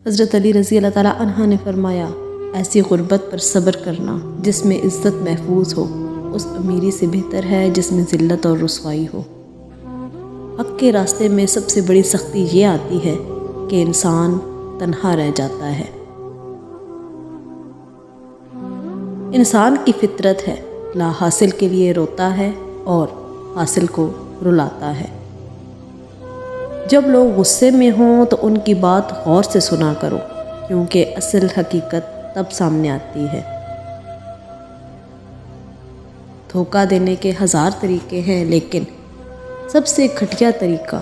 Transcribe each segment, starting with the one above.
حضرت علی رضی اللہ تعالیٰ عنہ نے فرمایا، ایسی غربت پر صبر کرنا جس میں عزت محفوظ ہو اس امیری سے بہتر ہے جس میں ذلت اور رسوائی ہو۔ حق کے راستے میں سب سے بڑی سختی یہ آتی ہے کہ انسان تنہا رہ جاتا ہے۔ انسان کی فطرت ہے، لا حاصل کے لیے روتا ہے اور حاصل کو رلاتا ہے۔ جب لوگ غصے میں ہوں تو ان کی بات غور سے سنا کرو، کیونکہ اصل حقیقت تب سامنے آتی ہے۔ دھوکہ دینے کے 1000 طریقے ہیں، لیکن سب سے گھٹیا طریقہ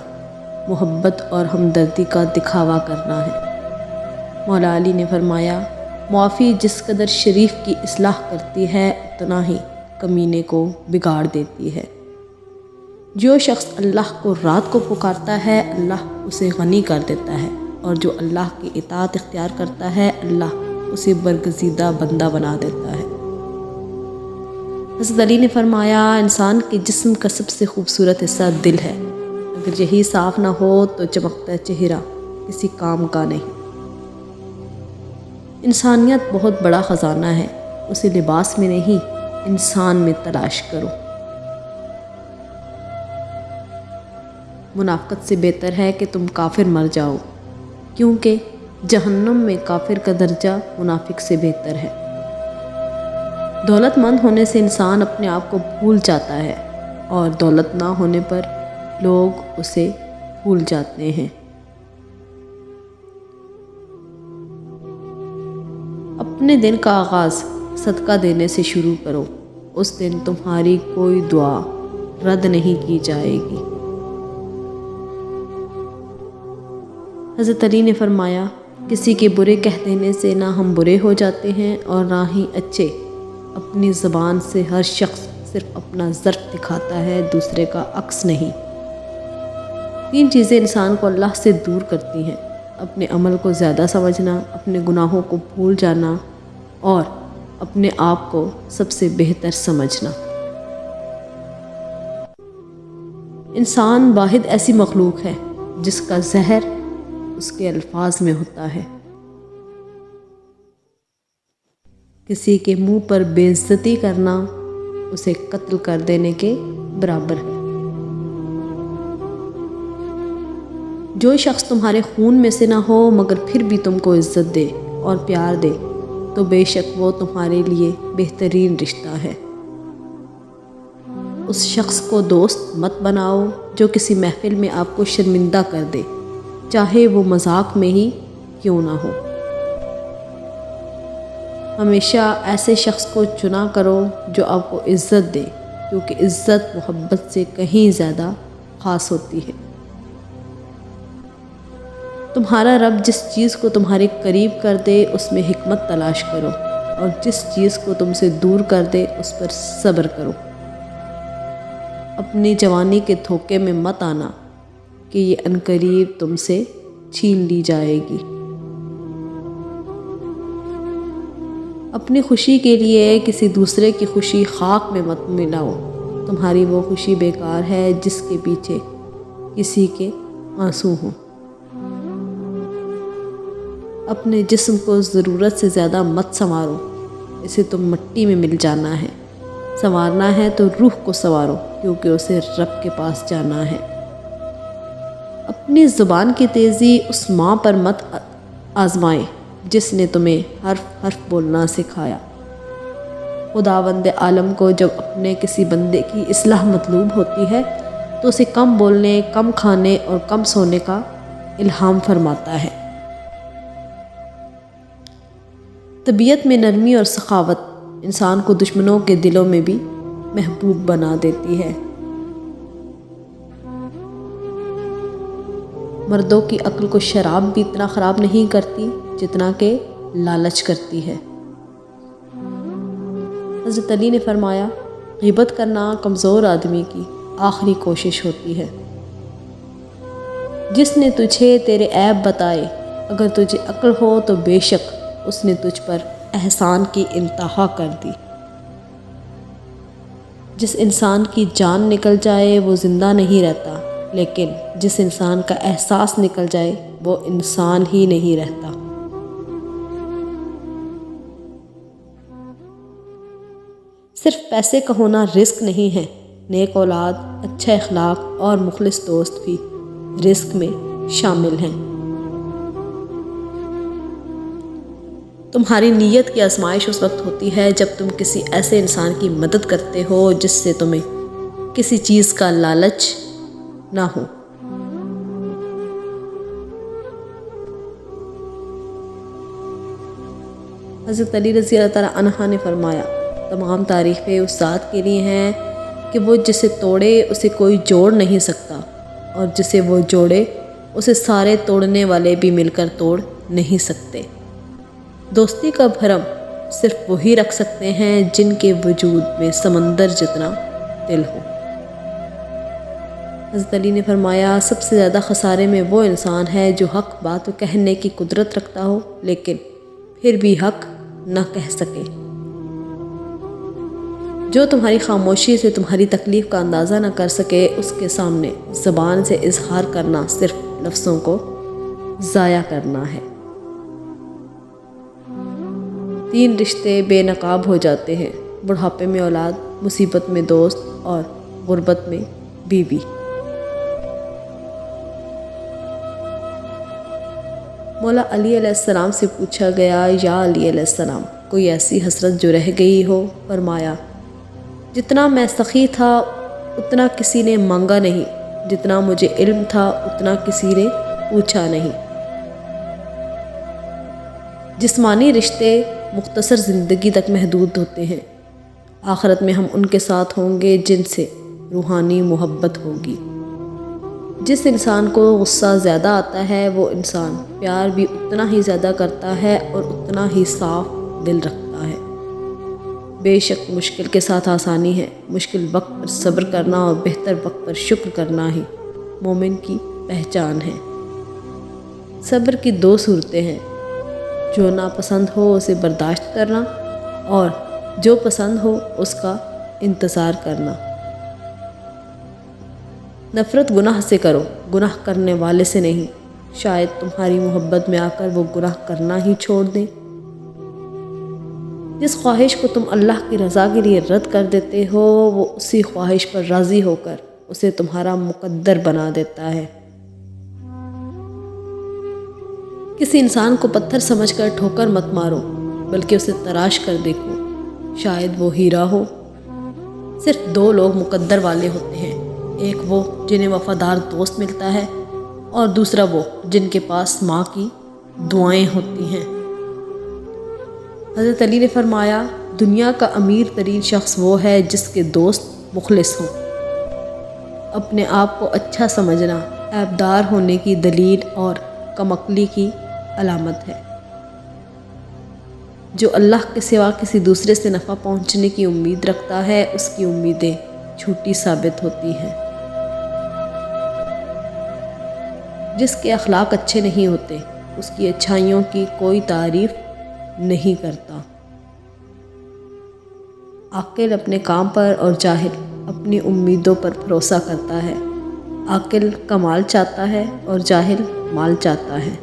محبت اور ہمدردی کا دکھاوا کرنا ہے۔ مولا علی نے فرمایا، معافی جس قدر شریف کی اصلاح کرتی ہے اتنا ہی کمینے کو بگاڑ دیتی ہے۔ جو شخص اللہ کو رات کو پکارتا ہے اللہ اسے غنی کر دیتا ہے، اور جو اللہ کی اطاعت اختیار کرتا ہے اللہ اسے برگزیدہ بندہ بنا دیتا ہے۔ حضرت علی نے فرمایا، انسان کے جسم کا سب سے خوبصورت حصہ دل ہے، اگر یہی صاف نہ ہو تو چمکتا چہرہ کسی کام کا نہیں۔ انسانیت بہت بڑا خزانہ ہے، اسے لباس میں نہیں انسان میں تلاش کرو۔ منافقت سے بہتر ہے کہ تم کافر مر جاؤ، کیونکہ جہنم میں کافر کا درجہ منافق سے بہتر ہے۔ دولت مند ہونے سے انسان اپنے آپ کو بھول جاتا ہے، اور دولت نہ ہونے پر لوگ اسے بھول جاتے ہیں۔ اپنے دن کا آغاز صدقہ دینے سے شروع کرو، اس دن تمہاری کوئی دعا رد نہیں کی جائے گی۔ حضرت علی نے فرمایا، کسی کے برے کہہ دینے سے نہ ہم برے ہو جاتے ہیں اور نہ ہی اچھے۔ اپنی زبان سے ہر شخص صرف اپنا ظرف دکھاتا ہے، دوسرے کا عکس نہیں۔ 3 چیزیں انسان کو اللہ سے دور کرتی ہیں: اپنے عمل کو زیادہ سمجھنا، اپنے گناہوں کو بھول جانا، اور اپنے آپ کو سب سے بہتر سمجھنا۔ انسان واحد ایسی مخلوق ہے جس کا زہر اس کے الفاظ میں ہوتا ہے۔ کسی کے منہ پر بے عزتی کرنا اسے قتل کر دینے کے برابر ہے۔ جو شخص تمہارے خون میں سے نہ ہو مگر پھر بھی تم کو عزت دے اور پیار دے تو بے شک وہ تمہارے لیے بہترین رشتہ ہے۔ اس شخص کو دوست مت بناؤ جو کسی محفل میں آپ کو شرمندہ کر دے، چاہے وہ مذاق میں ہی کیوں نہ ہو۔ ہمیشہ ایسے شخص کو چنا کرو جو آپ کو عزت دے، کیونکہ عزت محبت سے کہیں زیادہ خاص ہوتی ہے۔ تمہارا رب جس چیز کو تمہارے قریب کر دے اس میں حکمت تلاش کرو، اور جس چیز کو تم سے دور کر دے اس پر صبر کرو۔ اپنی جوانی کے دھوکے میں مت آنا کہ یہ عنقریب تم سے چھین لی جائے گی۔ اپنی خوشی کے لیے کسی دوسرے کی خوشی خاک میں مت ملاؤ، تمہاری وہ خوشی بیکار ہے جس کے پیچھے کسی کے آنسو ہوں۔ اپنے جسم کو ضرورت سے زیادہ مت سنوارو، اسے تم مٹی میں مل جانا ہے۔ سنوارنا ہے تو روح کو سنوارو، کیونکہ اسے رب کے پاس جانا ہے۔ اپنی زبان کی تیزی اس ماں پر مت آزمائیں جس نے تمہیں حرف حرف بولنا سکھایا۔ خداوند عالم کو جب اپنے کسی بندے کی اصلاح مطلوب ہوتی ہے تو اسے کم بولنے، کم کھانے اور کم سونے کا الہام فرماتا ہے۔ طبیعت میں نرمی اور سخاوت انسان کو دشمنوں کے دلوں میں بھی محبوب بنا دیتی ہے۔ مردوں کی عقل کو شراب بھی اتنا خراب نہیں کرتی جتنا کہ لالچ کرتی ہے۔ حضرت علی نے فرمایا، غیبت کرنا کمزور آدمی کی آخری کوشش ہوتی ہے۔ جس نے تجھے تیرے عیب بتائے، اگر تجھے عقل ہو تو بے شک اس نے تجھ پر احسان کی انتہا کر دی۔ جس انسان کی جان نکل جائے وہ زندہ نہیں رہتا، لیکن جس انسان کا احساس نکل جائے وہ انسان ہی نہیں رہتا۔ صرف پیسے کا ہونا رزق نہیں ہے، نیک اولاد، اچھا اخلاق اور مخلص دوست بھی رزق میں شامل ہیں۔ تمہاری نیت کی آزمائش اس وقت ہوتی ہے جب تم کسی ایسے انسان کی مدد کرتے ہو جس سے تمہیں کسی چیز کا لالچ نہ ہو۔ حضرت علی رضی اللہ تعالیٰ عنہ نے فرمایا، تمام تعریفیں اس ذات کے لیے ہیں کہ وہ جسے توڑے اسے کوئی جوڑ نہیں سکتا، اور جسے وہ جوڑے اسے سارے توڑنے والے بھی مل کر توڑ نہیں سکتے۔ دوستی کا بھرم صرف وہی رکھ سکتے ہیں جن کے وجود میں سمندر جتنا دل ہو۔ حضرت علی نے فرمایا، سب سے زیادہ خسارے میں وہ انسان ہے جو حق بات کہنے کی قدرت رکھتا ہو لیکن پھر بھی حق نہ کہہ سکے۔ جو تمہاری خاموشی سے تمہاری تکلیف کا اندازہ نہ کر سکے، اس کے سامنے زبان سے اظہار کرنا صرف لفظوں کو ضائع کرنا ہے۔ 3 رشتے بے نقاب ہو جاتے ہیں، بڑھاپے میں اولاد، مصیبت میں دوست اور غربت میں بیوی۔ مولا علی علیہ السلام سے پوچھا گیا، یا علی علیہ السلام، کوئی ایسی حسرت جو رہ گئی ہو؟ فرمایا، جتنا میں سخی تھا اتنا کسی نے مانگا نہیں، جتنا مجھے علم تھا اتنا کسی نے پوچھا نہیں۔ جسمانی رشتے مختصر زندگی تک محدود ہوتے ہیں، آخرت میں ہم ان کے ساتھ ہوں گے جن سے روحانی محبت ہوگی۔ جس انسان کو غصہ زیادہ آتا ہے وہ انسان پیار بھی اتنا ہی زیادہ کرتا ہے اور اتنا ہی صاف دل رکھتا ہے۔ بے شک مشکل کے ساتھ آسانی ہے، مشکل وقت پر صبر کرنا اور بہتر وقت پر شکر کرنا ہی مومن کی پہچان ہے۔ صبر کی 2 صورتیں ہیں، جو ناپسند ہو اسے برداشت کرنا اور جو پسند ہو اس کا انتظار کرنا۔ نفرت گناہ سے کرو، گناہ کرنے والے سے نہیں، شاید تمہاری محبت میں آ کر وہ گناہ کرنا ہی چھوڑ دیں۔ جس خواہش کو تم اللہ کی رضا کے لیے رد کر دیتے ہو وہ اسی خواہش پر راضی ہو کر اسے تمہارا مقدر بنا دیتا ہے۔ کسی انسان کو پتھر سمجھ کر ٹھوکر مت مارو، بلکہ اسے تراش کر دیکھو، شاید وہ ہیرا ہو۔ صرف 2 لوگ مقدر والے ہوتے ہیں، ایک وہ جنہیں وفادار دوست ملتا ہے اور دوسرا وہ جن کے پاس ماں کی دعائیں ہوتی ہیں۔ حضرت علی نے فرمایا، دنیا کا امیر ترین شخص وہ ہے جس کے دوست مخلص ہوں۔ اپنے آپ کو اچھا سمجھنا عیبدار ہونے کی دلیل اور کم عقلی کی علامت ہے۔ جو اللہ کے سوا کسی دوسرے سے نفع پہنچنے کی امید رکھتا ہے اس کی امیدیں جھوٹی ثابت ہوتی ہیں۔ جس کے اخلاق اچھے نہیں ہوتے اس کی اچھائیوں کی کوئی تعریف نہیں کرتا۔ عاقل اپنے کام پر اور جاہل اپنی امیدوں پر بھروسہ کرتا ہے۔ عاقل کمال چاہتا ہے اور جاہل مال چاہتا ہے۔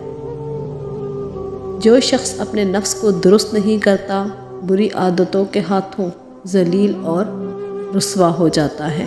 جو شخص اپنے نفس کو درست نہیں کرتا بری عادتوں کے ہاتھوں ذلیل اور رسوا ہو جاتا ہے۔